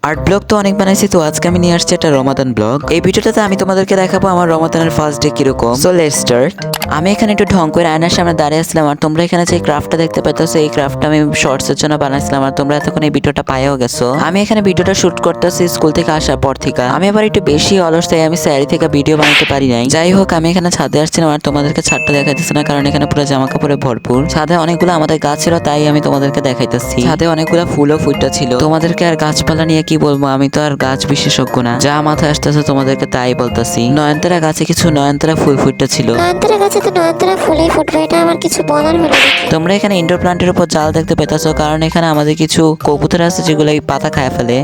Art blog তো অনেক বানাইছি, তো আজকে আমি নিয়ে আসছি একটা রমাদান ব্লগ। এই ভিডিওটাতে আমি তোমাদেরকে দেখাবো আমার রমাদানের ফার্স্ট ডে কিরকম। So let's start. আমি এখানে একটু ঢং করে আয়নার সামনে দাঁড়িয়ে আসলাম, আর তোমরা এখানে যে ক্রাফটটা দেখতে পাইতেছো, এই ক্রাফটটা আমি শর্টস এর জন্য বানাইছিলাম, আর তোমরা এতক্ষণ এই ভিডিওটা পাইও গেছো। আমি এখানে ভিডিওটা শুট করতেছি স্কুল থেকে আসার পর থেকে। আমি আবার একটু বেশি অলস, তাই আমি স্যারি থেকে ভিডিও বানাতে পারি নাই। যাই হোক, আমি এখানে ছাদে আসছিলাম, আর তোমাদেরকে ছাদটা দেখাইতেছি না, কারণ এখানে পুরো জামা কাপড়ে ভরপুর। ছাদে অনেকগুলো আমাদের গাছ ছিল, তাই আমি তোমাদেরকে দেখাইতেছি। ছাদে অনেকগুলো ফুলও ফুটটা ছিল। তোমাদেরকে আর গাছপালা নিয়ে কি বলবো, আমি তো আর গাছ বিশেষজ্ঞ না। যা মাথায় আসতেছে তোমাদেরকে তাই বলতেছি। নয়নতারা গাছে কিছু নয়নতারা ফুল ফুটটা ছিল। নয়নতারা গাছে তো নয়নতারা ফুলেই ফুটবে, এটা আমার কিছু বলার হলো না। তোমরা এখানে ইনডোর প্লান্টের উপর জাল দেখতে পেতেছো, কারণ এখানে আমাদের কিছু কবুতর আছে যেগুলো এই পাতা খায় ফেলে।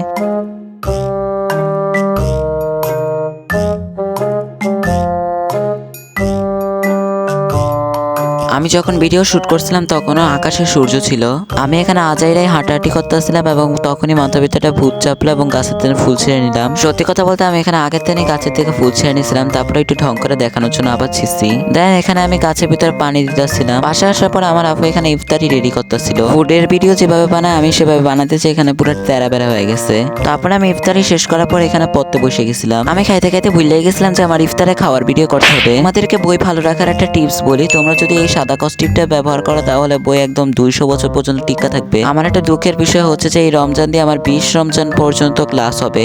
আমি যখন ভিডিও শুট করছিলাম তখনও আকাশে সূর্য ছিল। আমি এখানে আজাইরাই হাঁটাহাঁটি করতেছিলাম, এবং তখনই মাথার ভিতরে ভূত চাপলো এবং গাছের থেকে ফুল ছেড়ে নিলাম। সত্যি কথা বলতে আমি এখানে আগের থেকে গাছের থেকে ফুল ছেড়ে নিয়েছিলাম, তারপরে একটু ঢং করে দেখানোর জন্য আবার ছিঁচি দেন। এখানে আমি গাছের ভিতরে পানি দিতেছিলাম। বাসায় আসার পর আমার আপু এখানে ইফতারি রেডি করতেছিল। ফুডের ভিডিও যেভাবে বানায় আমি সেভাবে বানাতেছি, এখানে পুরো তেরা বেড়া হয়ে গেছে। তারপরে আমি ইফতারি শেষ করার পর এখানে পড়তে বসে গেছিলাম। আমি খাইতে খাইতে ভুলে গেছিলাম যে আমার ইফতারে খাওয়ার ভিডিও করতে হবে। আমাদেরকে বই ভালো রাখার একটা টিপস বলি, তোমরা যদি এই সাদা কস্টিপটা ব্যবহার করো তাহলে বই একদম 200 বছর পর্যন্ত টিকা থাকবে। আমার একটা দুঃখের বিষয় হচ্ছে যে এই রমজান দিয়ে আমার 20 রমজান পর্যন্ত ক্লাস হবে।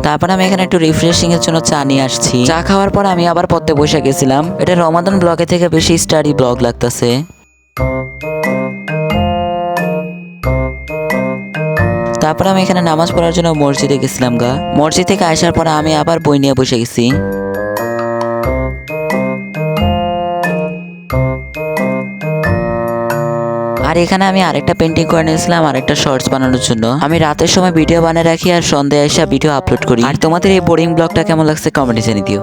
তারপর আমি এখানে একটু রিফ্রেশিং এর জন্য চা নিয়ে আসছি। চা খাওয়ার পর আমি আবার পড়তে বসে গেছিলাম। এটা রমাদান ব্লগে থেকে বেশি স্টাডি ব্লগ লাগতেছে। তারপর আমি এখানে নামাজ পড়ার জন্য মসজিদে গেছিলাম গা। মসজিদ থেকে আসার পর আমি আবার বই নিয়ে বসে গেছি। আর এখানে আমি আরেকটা পেন্টিং করে নিয়েছিলাম আরেকটা শর্টস বানানোর জন্য। আমি রাতের সময় ভিডিও বানিয়ে রাখি আর সন্ধ্যায় এসে ভিডিও আপলোড করি। আর তোমাদের এই বোরিং ব্লগটা কেমন লাগছে কমেন্টে জানিয়ে দিও।